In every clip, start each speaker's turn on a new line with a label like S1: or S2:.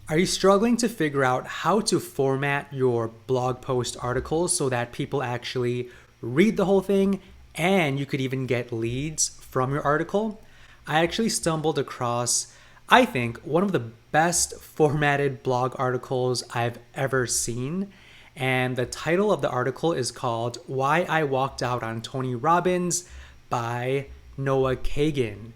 S1: Are you struggling to figure out how to format your blog post articles so that people actually read the whole thing and you could even get leads from your article? I actually stumbled across, I think, one of the best formatted blog articles I've ever seen. And the title of the article is called Why I Walked Out on Tony Robbins by Noah Kagan.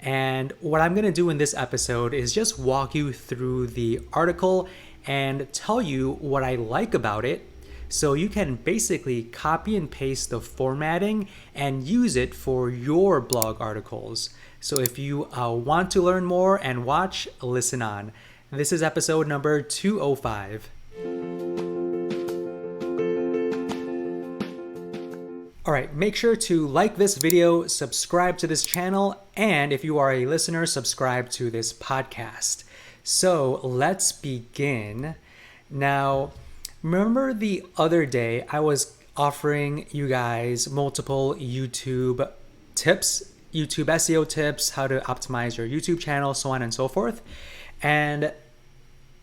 S1: And what I'm going to do in this episode is just walk you through the article and tell you what I like about it so you can basically copy and paste the formatting and use it for your blog articles. So if you want to learn more and watch, listen on. This is episode number 205. All right, make sure to like this video, subscribe to this channel, and if you are a listener, subscribe to this podcast. So let's begin. Now, remember the other day I was offering you guys multiple YouTube tips, YouTube SEO tips, how to optimize your YouTube channel, so on and so forth. And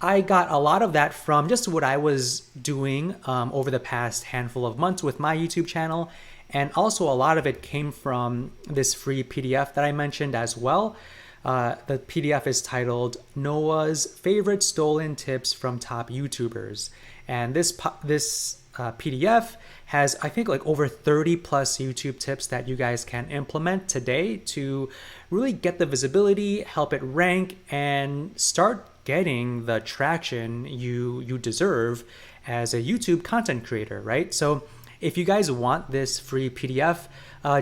S1: I got a lot of that from just what I was doing over the past handful of months with my YouTube channel. And also a lot of it came from this free PDF that I mentioned as well. The PDF is titled Noah's Favorite Stolen Tips from Top YouTubers. And this PDF has, I think, like over 30 plus YouTube tips that you guys can implement today to really get the visibility, help it rank, and start getting the traction you deserve as a YouTube content creator, right? So if you guys want this free PDF,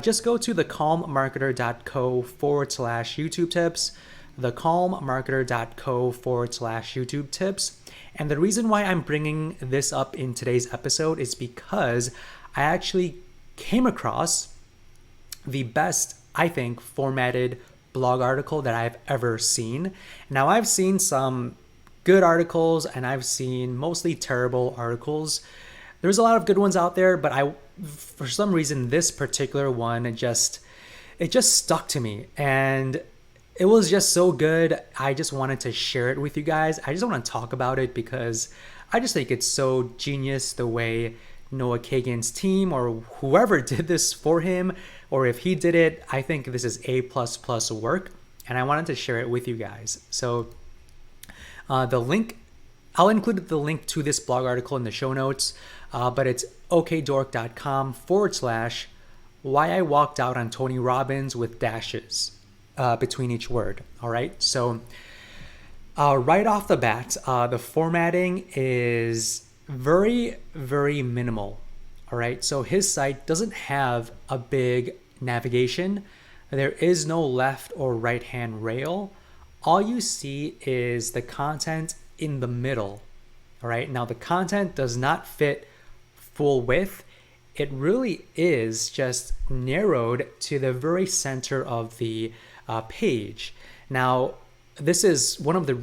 S1: just go to thecalmmarketer.co/YouTube tips, thecalmmarketer.co/YouTube tips. And the reason why I'm bringing this up in today's episode is because I actually came across the best, I think, formatted blog article that I've ever seen. Now, I've seen some good articles and I've seen mostly terrible articles. There's a lot of good ones out there, but for some reason, this particular one, it just stuck to me. And it was just so good. I just wanted to share it with you guys. I just want to talk about it because I just think it's so genius the way Noah Kagan's team or whoever did this for him, or if he did it, I think this is A++ work. And I wanted to share it with you guys. So I'll include the link to this blog article in the show notes, but it's okdork.com/why I walked out on Tony Robbins with dashes between each word. All right. So right off the bat, the formatting is very, very minimal. All right. So his site doesn't have a big navigation. There is no left or right hand rail. All you see is the content in the middle. All right. Now the content does not fit full width. It really is just narrowed to the very center of the page. Now, this is one of the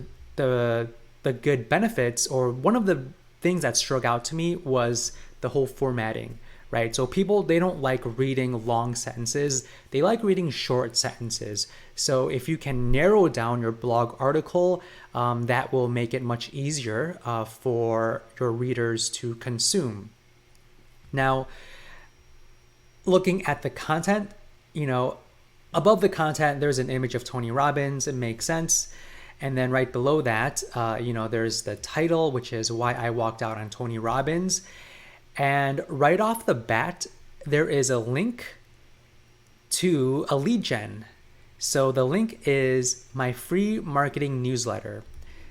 S1: good benefits, or one of the things that struck out to me was the whole formatting, right? So people, they don't like reading long sentences. They like reading short sentences. So if you can narrow down your blog article, that will make it much easier for your readers to consume. Now, looking at the content, above the content, there's an image of Tony Robbins. It makes sense. And then right below that, there's the title, which is Why I Walked Out on Tony Robbins. And right off the bat, there is a link to a lead gen. So the link is my free marketing newsletter.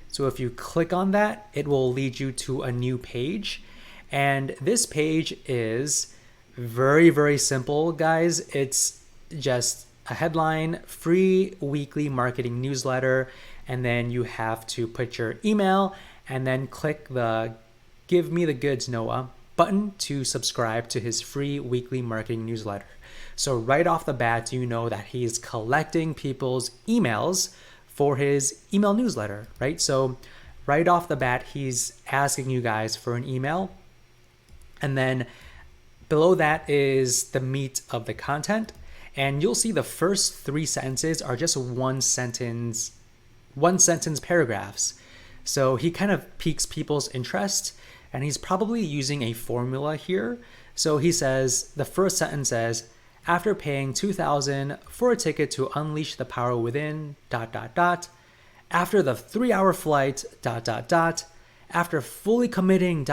S1: So if you click on that, it will lead you to a new page. And this page is very, very simple, guys. It's just a headline, free weekly marketing newsletter. And then you have to put your email and then click the Give Me the Goods, Noah button to subscribe to his free weekly marketing newsletter. So right off the bat, you know that he's collecting people's emails for his email newsletter, right? So right off the bat, he's asking you guys for an email. And then below that is the meat of the content. And you'll see the first 3 sentences are just one sentence paragraphs. So he kind of piques people's interest, and he's probably using a formula here. So he says, the first sentence says, after paying $2,000 for a ticket to unleash the power within, after the 3-hour flight, after fully committing,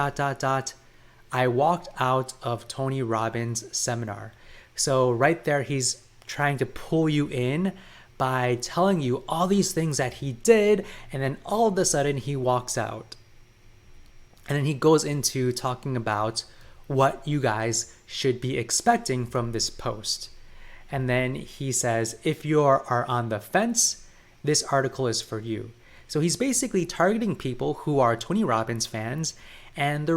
S1: I walked out of Tony Robbins' seminar. So right there, he's trying to pull you in by telling you all these things that he did, and then all of a sudden he walks out. And then he goes into talking about what you guys should be expecting from this post. And then he says, if you are on the fence, this article is for you. So he's basically targeting people who are Tony Robbins fans, and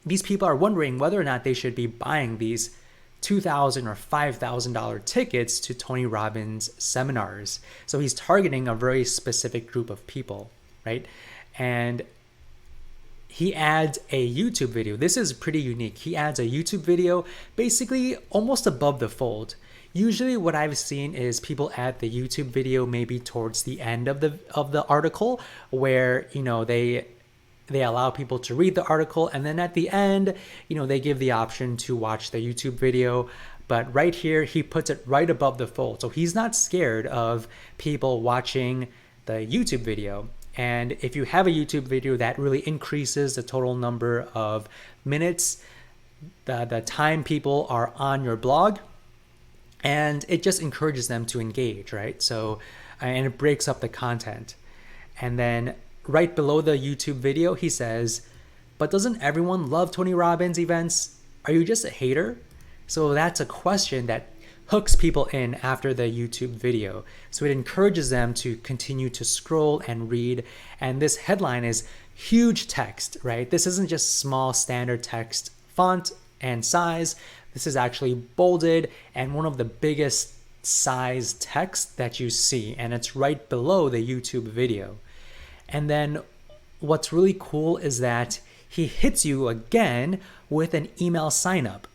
S1: these people are wondering whether or not they should be buying these $2,000 or $5,000 tickets to Tony Robbins seminars. So he's targeting a very specific group of people, right? And he adds a YouTube video. This is pretty unique. He adds a YouTube video basically almost above the fold. Usually what I've seen is people add the YouTube video maybe towards the end of the article, where, you know, they allow people to read the article, and then at the end, you know, they give the option to watch the YouTube video. But right here, he puts it right above the fold. So he's not scared of people watching the YouTube video. And if you have a YouTube video, that really increases the total number of minutes, the time people are on your blog, and it just encourages them to engage, right? So, and it breaks up the content. And then right below the YouTube video, he says, but doesn't everyone love Tony Robbins events? Are you just a hater? So that's a question that hooks people in after the YouTube video. So it encourages them to continue to scroll and read. And this headline is huge text, right? This isn't just small standard text font and size. This is actually bolded and one of the biggest size text that you see. And it's right below the YouTube video. And then what's really cool is that he hits you again with an email sign up.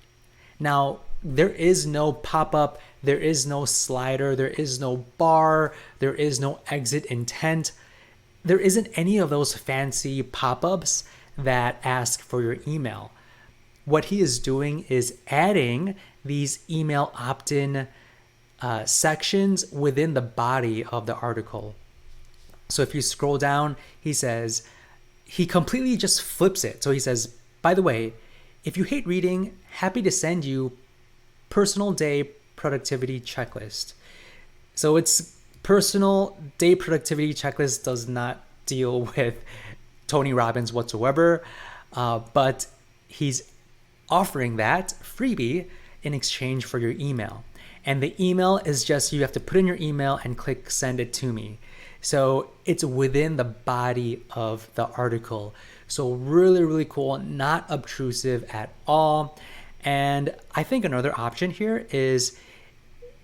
S1: Now, there is no pop-up, there is no slider, there is no bar, there is no exit intent. There isn't any of those fancy pop-ups that ask for your email. What he is doing is adding these email opt-in sections within the body of the article. So if you scroll down, he says, he completely just flips it. So he says, by the way, if you hate reading, happy to send you personal day productivity checklist. So it's personal day productivity checklist, does not deal with Tony Robbins whatsoever, but he's offering that freebie in exchange for your email. And the email is just, you have to put in your email and click send it to me. So it's within the body of the article. So really, really cool, not obtrusive at all. And I think another option here is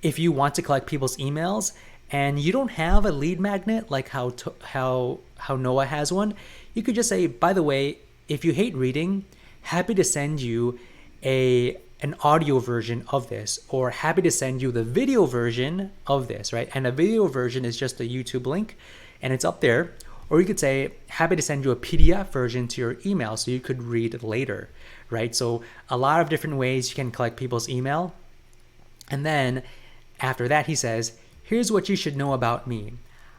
S1: if you want to collect people's emails and you don't have a lead magnet like how Noah has one, you could just say, by the way, if you hate reading, happy to send you an audio version of this, or happy to send you the video version of this, right? And a video version is just a YouTube link and it's up there. Or you could say, happy to send you a PDF version to your email so you could read later, right? So a lot of different ways you can collect people's email. And then after that, he says, here's what you should know about me.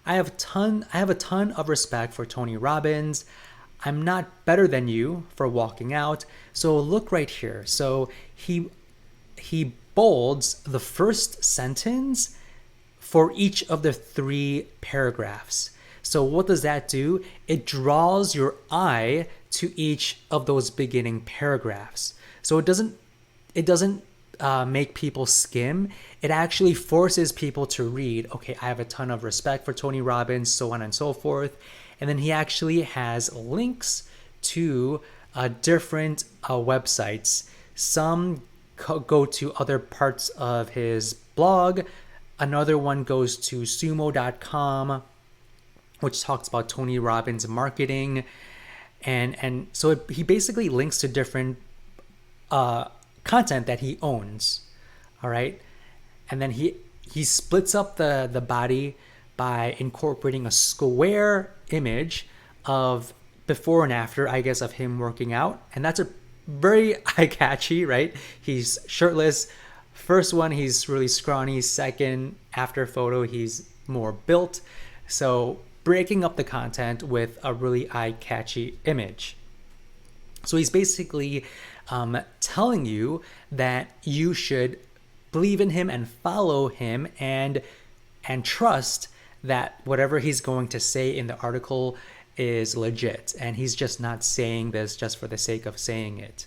S1: I have a ton of respect for Tony Robbins. I'm not better than you for walking out. So look right here. So he bolds the first sentence for each of the 3 paragraphs. So what does that do? It draws your eye to each of those beginning paragraphs. So it doesn't make people skim. It actually forces people to read, okay, I have a ton of respect for Tony Robbins, so on and so forth. And then he actually has links to different websites. Some go to other parts of his blog. Another one goes to sumo.com, which talks about Tony Robbins marketing. And so he basically links to different content that he owns. All right. And then he splits up the body by incorporating a square image of before and after, I guess, of him working out. And that's a very eye-catchy, right? He's shirtless. First one, he's really scrawny. Second, after photo, he's more built. So breaking up the content with a really eye-catchy image. So he's basically telling you that you should believe in him and follow him and trust that whatever he's going to say in the article is legit, and he's just not saying this just for the sake of saying it.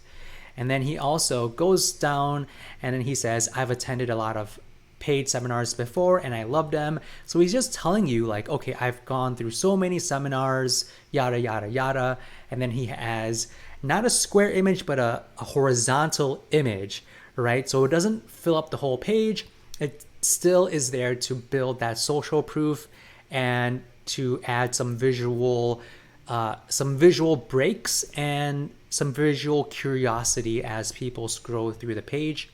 S1: And then he also goes down and then he says, I've attended a lot of paid seminars before and I love them. So he's just telling you like, okay, I've gone through so many seminars, yada, yada, yada. And then he has not a square image, but a horizontal image, right? So it doesn't fill up the whole page. It still is there to build that social proof and to add some visual breaks and some visual curiosity as people scroll through the page.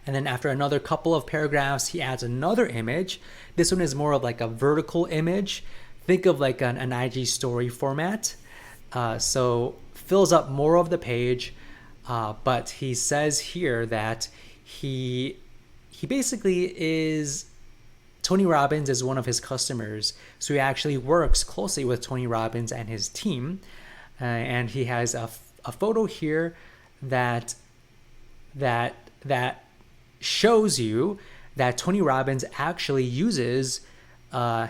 S1: And then after another couple of paragraphs, he adds another image. This one is more of like a vertical image. Think of like an IG story format. So fills up more of the page. But he says here that he basically is, Tony Robbins is one of his customers. So he actually works closely with Tony Robbins and his team. And he has a photo here that shows you that Tony Robbins actually uses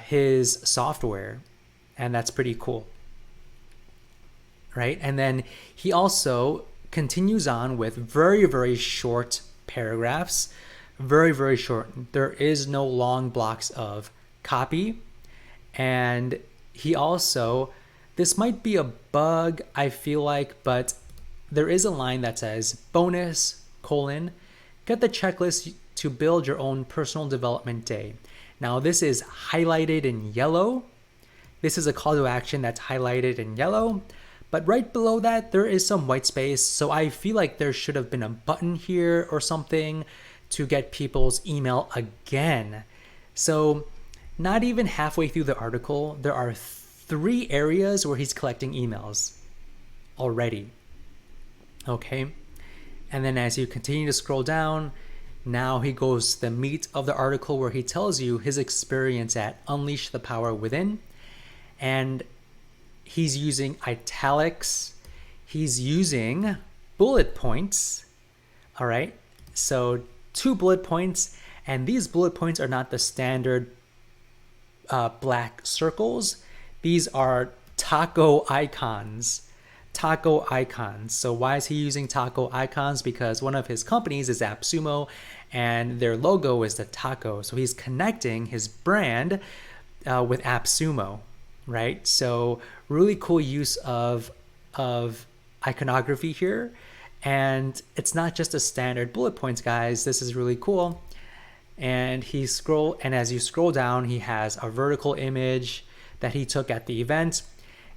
S1: his software, and that's pretty cool, right? And then he also continues on with very, very short paragraphs, very, very short. There is no long blocks of copy. And he also, this might be a bug, I feel like, but there is a line that says bonus, get the checklist to build your own personal development day. Now this is highlighted in yellow. This is a call to action that's highlighted in yellow, but right below that, there is some white space. So I feel like there should have been a button here or something to get people's email again. So not even halfway through the article, there are 3 areas where he's collecting emails already. Okay. And then as you continue to scroll down, now he goes to the meat of the article where he tells you his experience at Unleash the Power Within. And he's using italics. He's using bullet points. All right. So 2 bullet points. And these bullet points are not the standard black circles. These are taco icons. So why is he using taco icons? Because one of his companies is AppSumo and their logo is the taco. So he's connecting his brand with AppSumo, right? So really cool use of iconography here. And it's not just a standard bullet points, guys. This is really cool. And as you scroll down, he has a vertical image that he took at the event.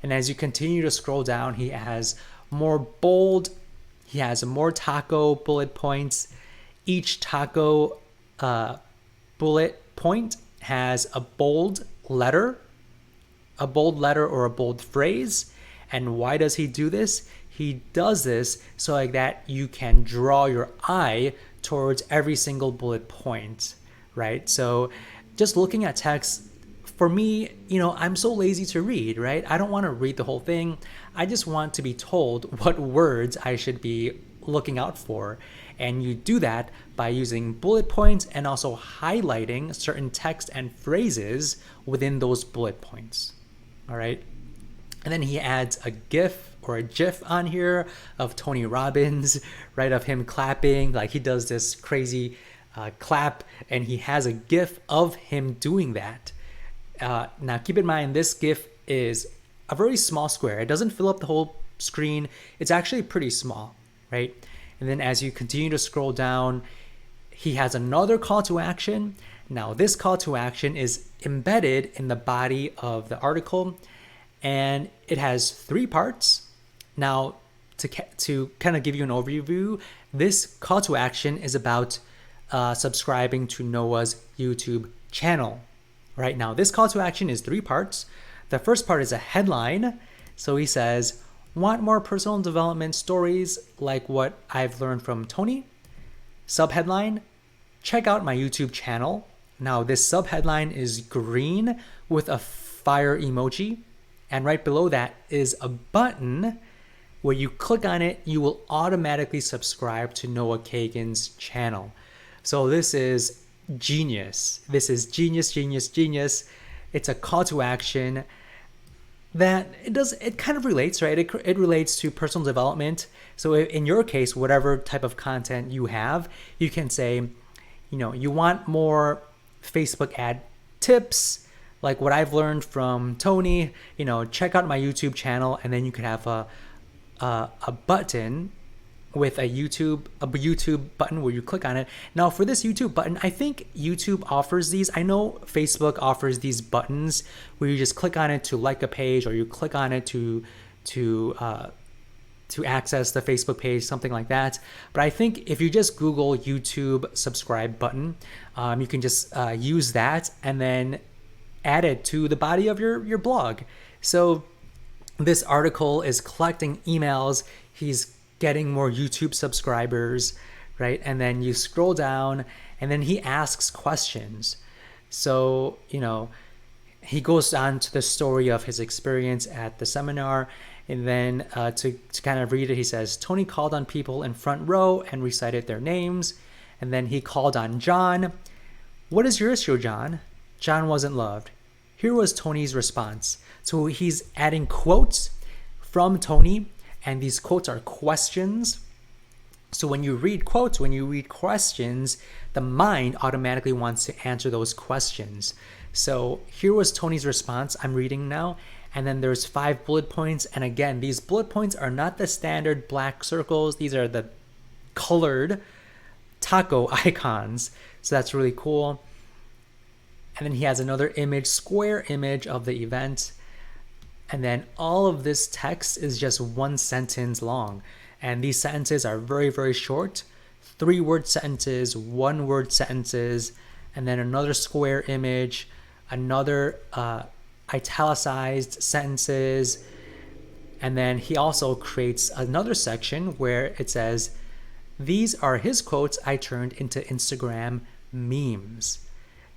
S1: And as you continue to scroll down, he has more bold, he has more taco bullet points. Each taco bullet point has a bold letter or a bold phrase. And why does he do this? He does this so like that you can draw your eye towards every single bullet point, right? So just looking at text, for me, I'm so lazy to read, right? I don't want to read the whole thing. I just want to be told what words I should be looking out for. And you do that by using bullet points and also highlighting certain text and phrases within those bullet points. All right. And then he adds a GIF or a GIF on here of Tony Robbins, right? Of him clapping, like he does this crazy clap, and he has a GIF of him doing that. Now keep in mind, this GIF is a very small square. It doesn't fill up the whole screen. It's actually pretty small, right? And then as you continue to scroll down, he has another call to action. Now this call to action is embedded in the body of the article, and it has 3 parts. Now to kind of give you an overview, this call to action is about subscribing to Noah's YouTube channel. Right now, this call to action is 3 parts. The first part is a headline. So he says, want more personal development stories like what I've learned from Tony? Subheadline, check out my YouTube channel. Now this subheadline is green with a fire emoji. And right below that is a button where you click on it, you will automatically subscribe to Noah Kagan's channel. So this is genius. This is genius. It's a call to action that it kind of relates, right? It relates to personal development. So in your case, whatever type of content you have, you can say, you want more Facebook ad tips, like what I've learned from Tony, check out my YouTube channel, and then you could have a button with a YouTube button where you click on it. Now for this YouTube button, I think YouTube offers these. I know Facebook offers these buttons where you just click on it to like a page, or you click on it to access the Facebook page, something like that. But I think if you just Google YouTube subscribe button, you can just use that and then add it to the body of your blog. So this article is collecting emails. He's getting more YouTube subscribers, right? And then you scroll down and then he asks questions. So, he goes on to the story of his experience at the seminar. And then to kind of read it, he says, Tony called on people in front row and recited their names. And then he called on John. What is your issue, John? John wasn't loved. Here was Tony's response. So he's adding quotes from Tony, and these quotes are questions. So when you read quotes, when you read questions, the mind automatically wants to answer those questions. So here was Tony's response. I'm reading now. And then there's 5 bullet points. And again, these bullet points are not the standard black circles. These are the colored taco icons. So that's really cool. And then he has another image, square image of the event. And then all of this text is just 1 sentence long. And these sentences are very, very short. 3-word sentences, 1-word sentences, and then another square image, another italicized sentences. And then he also creates another section where it says, these are his quotes I turned into Instagram memes.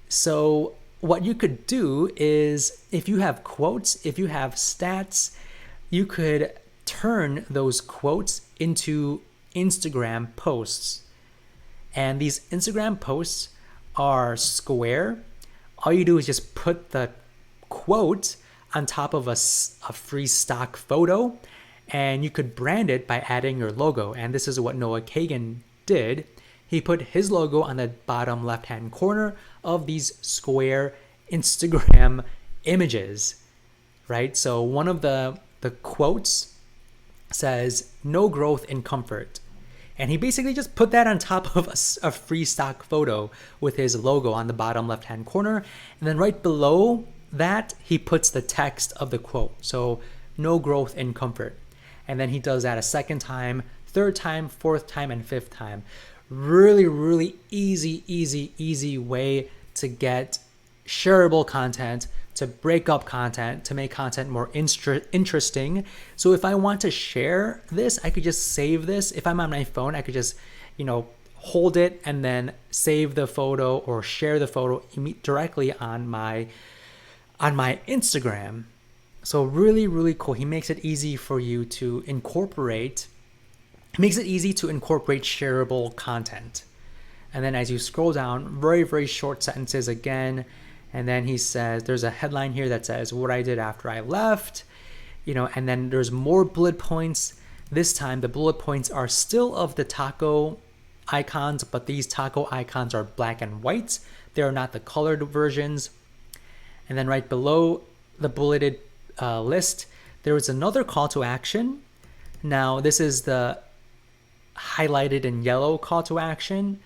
S1: So what you could do is, if you have quotes, if you have stats, you could turn those quotes into Instagram posts. And these Instagram posts are square. All you do is just put the quote on top of a free stock photo, and you could brand it by adding your logo. And this is what Noah Kagan did. He put his logo on the bottom left-hand corner of these square Instagram images, right? So one of the quotes says, no growth in comfort. And he basically just put that on top of a free stock photo with his logo on the bottom left-hand corner. And then right below that, he puts the text of the quote. So no growth in comfort. And then he does that a second time, third time, fourth time, and fifth time. Really, really easy way to get shareable content, to break up content, to make content more interesting. So if I want to share this, I could just save this. If I'm on my phone, I could just, hold it and then save the photo or share the photo directly on my Instagram. So really, really cool. He makes it easy for you to incorporate. It makes it easy to incorporate shareable content. And then as you scroll down, very, very short sentences again. And then he says, there's a headline here that says what I did after I left, and then there's more bullet points. This time the bullet points are still of the taco icons, but these taco icons are black and white. They are not the colored versions. And then right below the bulleted list, there is another call to action. Now this is the highlighted in yellow call to action,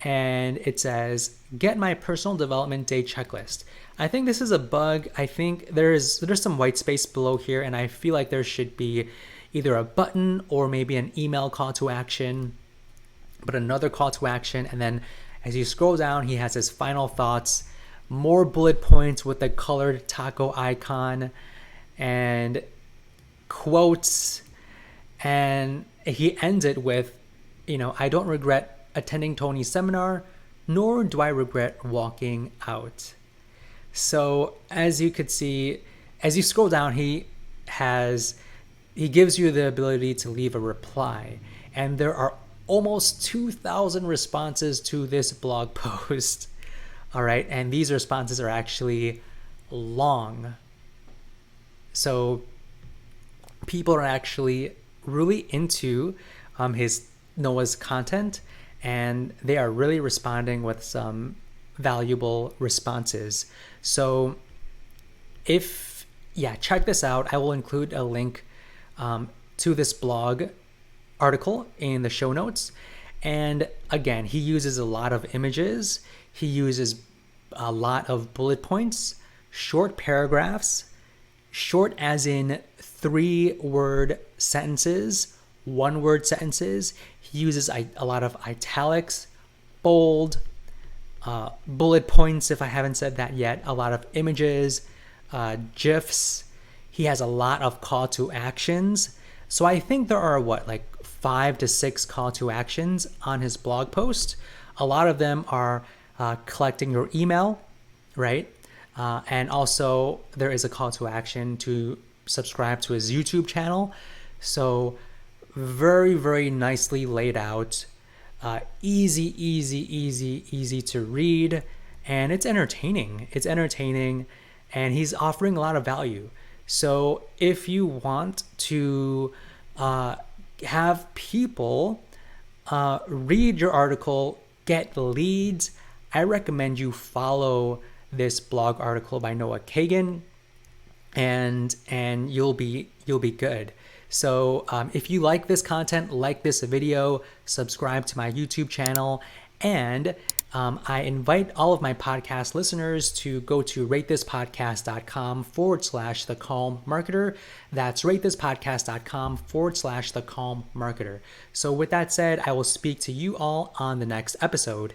S1: and it says, get my personal development day checklist. I think this is a bug. I think there's some white space below here, and I feel like there should be either a button or maybe an email call to action, but another call to action. And then as you scroll down, he has his final thoughts. more bullet points with the colored taco icon and quotes. And he ends it with, I don't regret attending Tony's seminar, nor do I regret walking out. So as you could see, as you scroll down, he gives you the ability to leave a reply. And there are almost 2,000 responses to this blog post. All right. And these responses are actually long. So people are actually really into Noah's content, and they are really responding with some valuable responses. So check this out. I will include a link to this blog article in the show notes. And again, he uses a lot of images. He uses a lot of bullet points, short paragraphs, short as in 3-word sentences, 1-word sentences. He uses a lot of italics, bold, bullet points, if I haven't said that yet, a lot of images, GIFs. He has a lot of call to actions. So I think there are 5 to 6 call to actions on his blog post. A lot of them are collecting your email, right? And also there is a call to action to subscribe to his YouTube channel. So very, very nicely laid out, easy to read, and it's entertaining. And he's offering a lot of value. So if you want to have people read your article, get leads, I recommend you follow this blog article by Noah Kagan, and you'll be good. So if you like this content, like this video, subscribe to my YouTube channel, and I invite all of my podcast listeners to go to ratethispodcast.com/The Calm Marketer. That's ratethispodcast.com/The Calm Marketer. So with that said, I will speak to you all on the next episode.